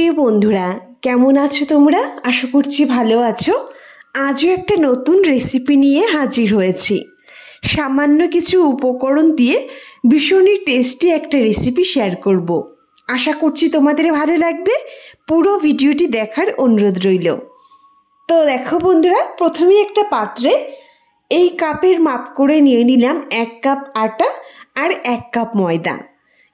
প্রিয় বন্ধুরা, কেমন আছো তোমরা? আশা করছি ভালো আছো। আজও একটা নতুন রেসিপি নিয়ে হাজির হয়েছি। সামান্য কিছু উপকরণ দিয়ে ভীষণই টেস্টি একটা রেসিপি শেয়ার করব। আশা করছি তোমাদের ভালো লাগবে। পুরো ভিডিওটি দেখার অনুরোধ রইল। তো দেখো বন্ধুরা, প্রথমেই একটা পাত্রে এই কাপের মাপ করে নিয়ে নিলাম 1 কাপ আটা আর 1 কাপ ময়দা।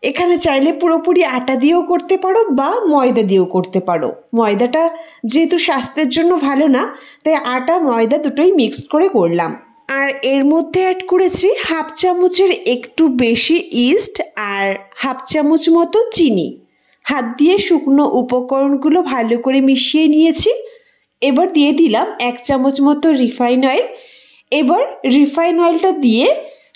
এখানে চাইলে পুরোপুরি আটা দিয়েও করতে পারো বা ময়দা দিয়েও করতে পারো। ময়দাটা যেহেতু স্বাস্থ্যের জন্য ভালো না, তাই আটা ময়দা দুটোই মিক্স করে করলাম। আর এর মধ্যে অ্যাড করেছি 1/2 চামচের একটু বেশি ইস্ট আর 1/2 চামচ মতো চিনি। হাত দিয়ে শুকনো উপকরণগুলো ভালো করে মিশিয়ে নিয়েছি। এবার দিয়ে দিলাম 1 চামচ মতো রিফাইন অয়েল। এবার রিফাইন অয়েলটা দিয়ে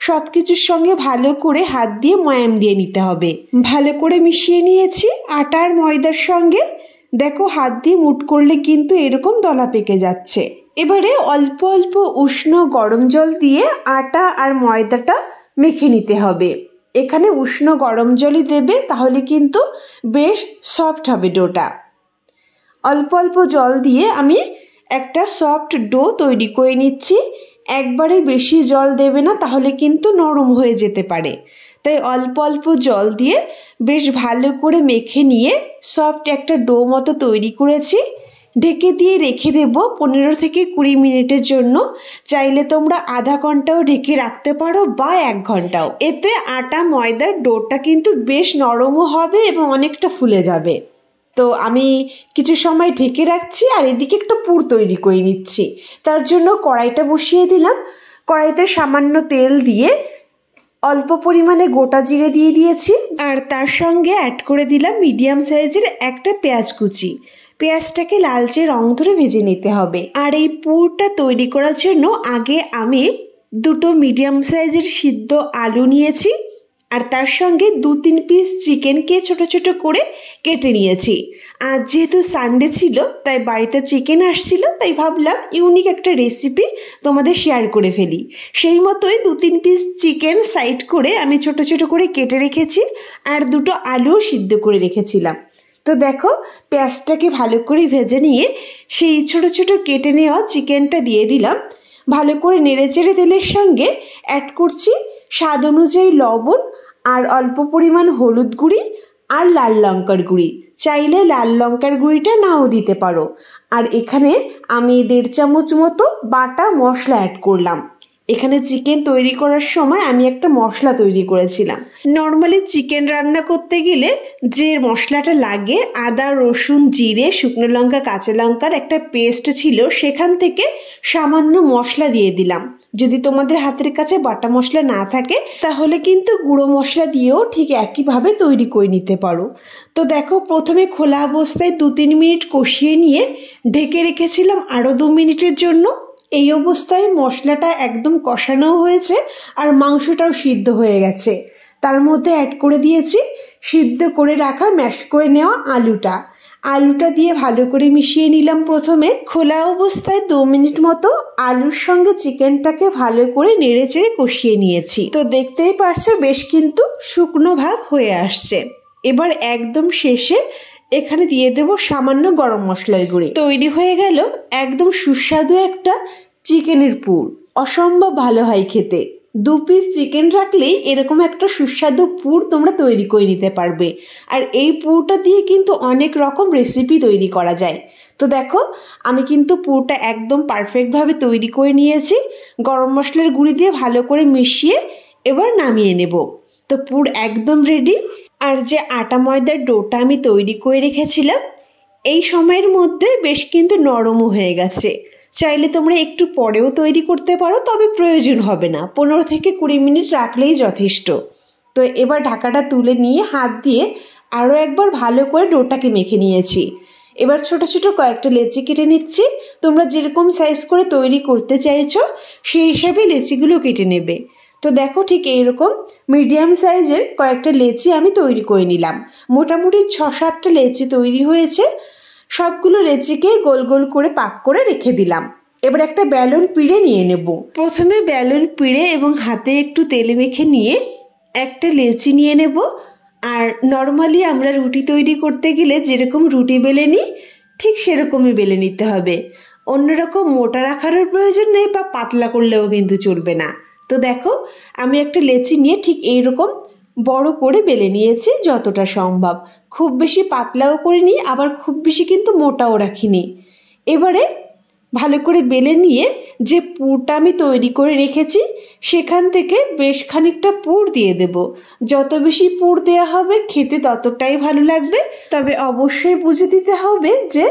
সব কিছুর সঙ্গে ভালো করে হাত দিয়ে ময়াম দিয়ে নিতে হবে। ভালো করে মিশিয়ে নিয়েছি আটা আর ময়দার সঙ্গে। দেখো, হাত দিয়ে মুঠ করলে কিন্তু এরকম দলা পেকে যাচ্ছে। এবারে অল্প অল্প উষ্ণ গরম জল দিয়ে আটা আর ময়দাটা মেখে নিতে হবে। এখানে উষ্ণ গরম জলই দেবে, তাহলে কিন্তু বেশ সফট হবে ডোটা। অল্প অল্প জল দিয়ে আমি একটা সফট ডো তৈরি করে নিচ্ছি। একবারে বেশি জল দেবে না, তাহলে কিন্তু নরম হয়ে যেতে পারে। তাই অল্প অল্প জল দিয়ে বেশ ভালো করে মেখে নিয়ে সফট একটা ডো মতো তৈরি করেছি। ঢেকে দিয়ে রেখে দেব 15 থেকে 20 মিনিটের জন্য। চাইলে তোমরা আধা ঘন্টাও ঢেকে রাখতে পারো বা 1 ঘন্টাও। এতে আটা ময়দার ডোটা কিন্তু বেশ নরমও হবে এবং অনেকটা ফুলে যাবে। তো আমি কিছু সময় ঢেকে রাখছি আর এদিকে একটা পুর তৈরি করে নিচ্ছি। তার জন্য কড়াইটা বসিয়ে দিলাম। কড়াইতে সামান্য তেল দিয়ে অল্প পরিমাণে গোটা জিরে দিয়ে দিয়েছি আর তার সঙ্গে অ্যাড করে দিলাম মিডিয়াম সাইজের একটা পেঁয়াজ কুচি। পেঁয়াজটাকে লালচে রং ধরে ভেজে নিতে হবে। আর এই পুরটা তৈরি করার জন্য আগে আমি 2 মিডিয়াম সাইজের সিদ্ধ আলু নিয়েছি আর তার সঙ্গে 2-3 পিস চিকেনকে ছোট ছোট করে কেটে নিয়েছি। আজ যেহেতু সানডে ছিল, তাই বাড়িতে চিকেন আসছিল, তাই ভাবলাম ইউনিক একটা রেসিপি তোমাদের শেয়ার করে ফেলি। সেই মতোই 2-3 পিস চিকেন সাইড করে আমি ছোট ছোট করে কেটে রেখেছি আর 2টো আলুও সিদ্ধ করে রেখেছিলাম। তো দেখো, পেঁয়াজটাকে ভালো করে ভেজে নিয়ে সেই ছোট ছোট কেটে নেওয়া চিকেনটা দিয়ে দিলাম। ভালো করে নেড়েচেড়ে তেলের সঙ্গে অ্যাড করছি স্বাদ অনুযায়ী লবণ আর অল্প পরিমাণ হলুদ গুঁড়ি আর লাল লঙ্কার গুঁড়ি। চাইলে লাল লঙ্কার গুঁড়িটা নাও দিতে পারো। আর এখানে আমি 1.5 চামচ মতো বাটা মশলা অ্যাড করলাম। এখানে চিকেন তৈরি করার সময় আমি একটা মশলা তৈরি করেছিলাম। নর্মালি চিকেন রান্না করতে গেলে যে মশলাটা লাগে, আদা রসুন জিরে শুকনো লঙ্কা কাঁচা লঙ্কার একটা পেস্ট ছিল, সেখান থেকে সামান্য মশলা দিয়ে দিলাম। যদি তোমাদের হাতের কাছে বাটা মশলা না থাকে, তাহলে কিন্তু গুঁড়ো মশলা দিয়েও ঠিক একইভাবে তৈরি করে নিতে পারো। তো দেখো, প্রথমে খোলা অবস্থায় 2-3 মিনিট কষিয়ে নিয়ে ঢেকে রেখেছিলাম আরও 2 মিনিটের জন্য। এই অবস্থায় মশলাটা একদম কষানো হয়েছে আর মাংসটাও সিদ্ধ হয়ে গেছে। তার মধ্যে অ্যাড করে দিয়েছি সিদ্ধ করে রাখা ম্যাশ করে নেওয়া আলুটা দিয়ে ভালো করে মিশিয়ে নিলাম। প্রথমে খোলা অবস্থায় 2 মিনিট মতো আলুর সঙ্গে চিকেনটাকে ভালো করে নেড়েচেড়ে কষিয়ে নিয়েছি। তো দেখতেই পারছো, বেশ কিন্তু শুকনো ভাব হয়ে আসছে। এবার একদম শেষে এখানে দিয়ে দেব সামান্য গরম মশলার গুঁড়ি। তৈরি হয়ে গেল একদম সুস্বাদু একটা চিকেনের পুর। অসম্ভব ভালো হয় খেতে। 2 পিস চিকেন রাখলেই এরকম একটা সুস্বাদু পুর তোমরা তৈরি করে নিতে পারবে। আর এই পুরটা দিয়ে কিন্তু অনেক রকম রেসিপি তৈরি করা যায়। তো দেখো, আমি কিন্তু পুরটা একদম পারফেক্টভাবে তৈরি করে নিয়েছি। গরম মশলার গুঁড়ি দিয়ে ভালো করে মিশিয়ে এবার নামিয়ে নেব। তো পুর একদম রেডি। আর যে আটা ময়দার ডোটা আমি তৈরি করে রেখেছিলাম, এই সময়ের মধ্যে বেশ কিন্তু নরমও হয়ে গেছে। চাইলে তোমরা একটু পরেও তৈরি করতে পারো, তবে প্রয়োজন হবে না। 15 থেকে 20 মিনিট রাখলেই যথেষ্ট। তো এবার ঢাকাটা তুলে নিয়ে হাত দিয়ে আরও একবার ভালো করে ডোটাকে মেখে নিয়েছি। এবার ছোট ছোট কয়েকটা লেচি কেটে নিচ্ছি। তোমরা যেরকম সাইজ করে তৈরি করতে চাইছো সেই হিসাবে লেচিগুলো কেটে নেবে। তো দেখো, ঠিক এইরকম মিডিয়াম সাইজের কয়েকটা লেচি আমি তৈরি করে নিলাম। মোটামুটি 6-7টা লেচি তৈরি হয়েছে। সবগুলো লেচিকে গোল গোল করে পাক করে রেখে দিলাম। এবার একটা বেলুন পিড়ে নিয়ে নেব। প্রথমে বেলুন পিড়ে এবং হাতে একটু তেলে মেখে নিয়ে একটা লেচি নিয়ে নেব আর নর্মালি আমরা রুটি তৈরি করতে গেলে যেরকম রুটি বেলে নিই ঠিক সেরকমই বেলে নিতে হবে। অন্যরকম মোটা রাখারও প্রয়োজন নেই বা পাতলা করলেও কিন্তু চলবে না। তো দেখো আমি একটা লেচি নিয়ে ঠিক এইরকম বড় করে বেলে নিয়েছি যতটা সম্ভব। খুব বেশি পাতলাও করিনি, আবার খুব বেশি কিন্তু মোটাও রাখিনি। এবারে ভালো করে বেলে নিয়ে যে পুরটা আমি তৈরি করে রেখেছি সেখান থেকে বেশ খানিকটা পুর দিয়ে দেব। যত বেশি পুর দেওয়া হবে খেতে ততটাই ভালো লাগবে, তবে অবশ্যই বুঝে দিতে হবে যে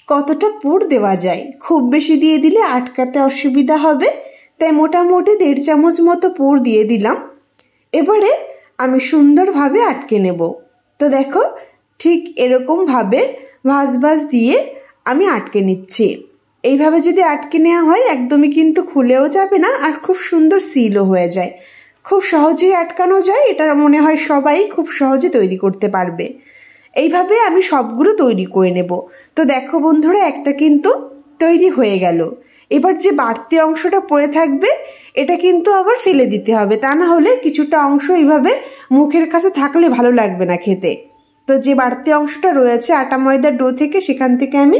কতটা পুর দেওয়া যায়। খুব বেশি দিয়ে দিলে আটকাতে অসুবিধা হবে, তাই মোটামুটি 1.5 চামচ মতো পুর দিয়ে দিলাম। এবারে আমি সুন্দরভাবে আটকে নেব। তো দেখো ঠিক এরকমভাবে ভাঁজ দিয়ে আমি আটকে নিচ্ছি। এইভাবে যদি আটকে নেওয়া হয় একদমই কিন্তু খুলেও যাবে না, আর খুব সুন্দর সিলও হয়ে যায়। খুব সহজেই আটকানো যায়, এটা মনে হয় সবাই খুব সহজে তৈরি করতে পারবে। এইভাবে আমি সবগুলো তৈরি করে নেব। তো দেখো বন্ধুরা একটা কিন্তু তৈরি হয়ে গেল। এবার যে বাড়তি অংশটা পড়ে থাকবে এটা কিন্তু আবার ফেলে দিতে হবে, তা না হলে কিছুটা অংশ এইভাবে মুখের কাছে থাকলে ভালো লাগবে না খেতে। তো যে বাড়তি অংশটা রয়েছে আটা ময়দার ডো থেকে সেখান থেকে আমি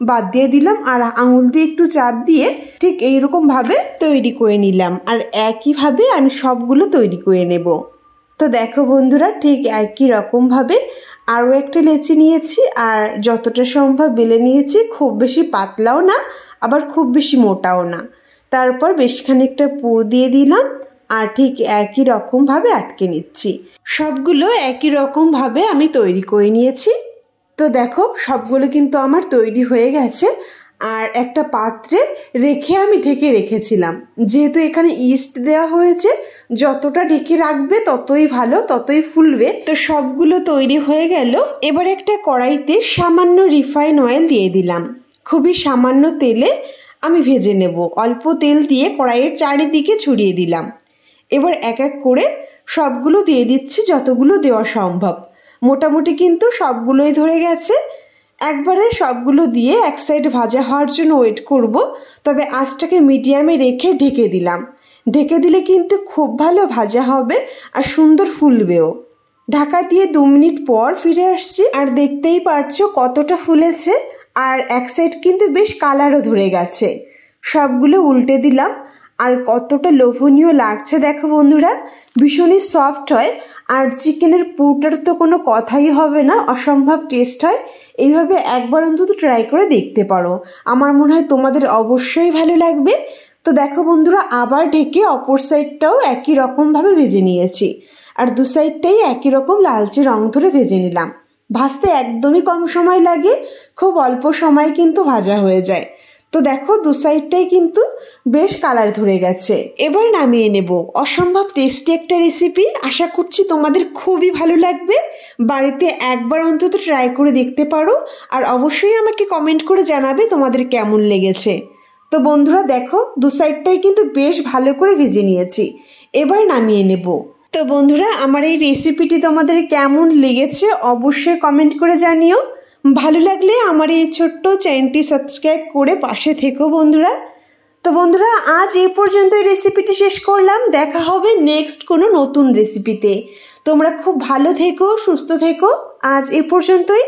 বাদ দিয়ে দিলাম, আর আঙুল দিয়ে একটু চাপ দিয়ে ঠিক এইরকমভাবে তৈরি করে নিলাম। আর একইভাবে আমি সবগুলো তৈরি করে নেব। তো দেখো বন্ধুরা ঠিক একই রকমভাবে আরও একটা লেচি নিয়েছি, আর যতটা সম্ভব বেলে নিয়েছি। খুব বেশি পাতলাও না আবার খুব বেশি মোটাও না। তারপর বেশ খানিকটা পুর দিয়ে দিলাম, আর ঠিক একই রকমভাবে আটকে নিচ্ছি। সবগুলো একই রকমভাবে আমি তৈরি করে নিয়েছি। তো দেখো সবগুলো কিন্তু আমার তৈরি হয়ে গেছে। আর একটা পাত্রে রেখে আমি ঢেকে রেখেছিলাম, যেহেতু এখানে ইস্ট দেওয়া হয়েছে যতটা ঢেকে রাখবে ততই ভালো, ততই ফুলবে। তো সবগুলো তৈরি হয়ে গেল। এবার একটা কড়াইতে সামান্য রিফাইন অয়েল দিয়ে দিলাম। খুবই সামান্য তেলে আমি ভেজে নেব। অল্প তেল দিয়ে কড়াইয়ের চারিদিকে ছড়িয়ে দিলাম। এবার এক এক করে সবগুলো দিয়ে দিচ্ছি যতগুলো দেওয়া সম্ভব। মোটামুটি কিন্তু সবগুলোই ধরে গেছে। একবারে সবগুলো দিয়ে এক সাইড ভাজা হওয়ার জন্য ওয়েট করব, তবে আঁচটাকে মিডিয়ামে রেখে ঢেকে দিলাম। ঢেকে দিলে কিন্তু খুব ভালো ভাজা হবে আর সুন্দর ফুলবেও। ঢাকা দিয়ে 2 মিনিট পর ফিরে আসছি, আর দেখতেই পারছো কতটা ফুলেছে, আর এক সাইড কিন্তু বেশ কালারও ধরে গেছে। সবগুলো উল্টে দিলাম, আর কতটা লোভনীয় লাগছে দেখো বন্ধুরা। ভীষণই সফট হয়, আর চিকেনের পুরটার তো কোনো কথাই হবে না, অসম্ভব টেস্ট হয়। এইভাবে একবার অন্তত ট্রাই করে দেখতে পারো, আমার মনে হয় তোমাদের অবশ্যই ভালো লাগবে। তো দেখো বন্ধুরা আবার ঢেকে অপর সাইডটাও একই রকমভাবে ভেজে নিয়েছি, আর দু সাইডটাই একই রকম লালচে রং ধরে ভেজে নিলাম। ভাজতে একদমই কম সময় লাগে, খুব অল্প সময় কিন্তু ভাজা হয়ে যায়। তো দেখো দু সাইডটাই কিন্তু বেশ কালার ধরে গেছে। এবার নামিয়ে নেব। অসম্ভব টেস্টি একটা রেসিপি, আশা করছি তোমাদের খুবই ভালো লাগবে। বাড়িতে একবার অন্তত ট্রাই করে দেখতে পারো, আর অবশ্যই আমাকে কমেন্ট করে জানাবে তোমাদের কেমন লেগেছে। তো বন্ধুরা দেখো দু সাইডটাই কিন্তু বেশ ভালো করে ভেজে নিয়েছি। এবার নামিয়ে নেব। তো বন্ধুরা আমার এই রেসিপিটি তোমাদের কেমন লেগেছে অবশ্যই কমেন্ট করে জানিও। ভালো লাগলে আমার এই ছোট্ট চ্যানেলটি সাবস্ক্রাইব করে পাশে থেকো বন্ধুরা। তো বন্ধুরা আজ এই পর্যন্ত রেসিপিটি শেষ করলাম। দেখা হবে নেক্সট কোনো নতুন রেসিপিতে। তোমরা খুব ভালো থেকো, সুস্থ থেকো। আজ এই পর্যন্তই।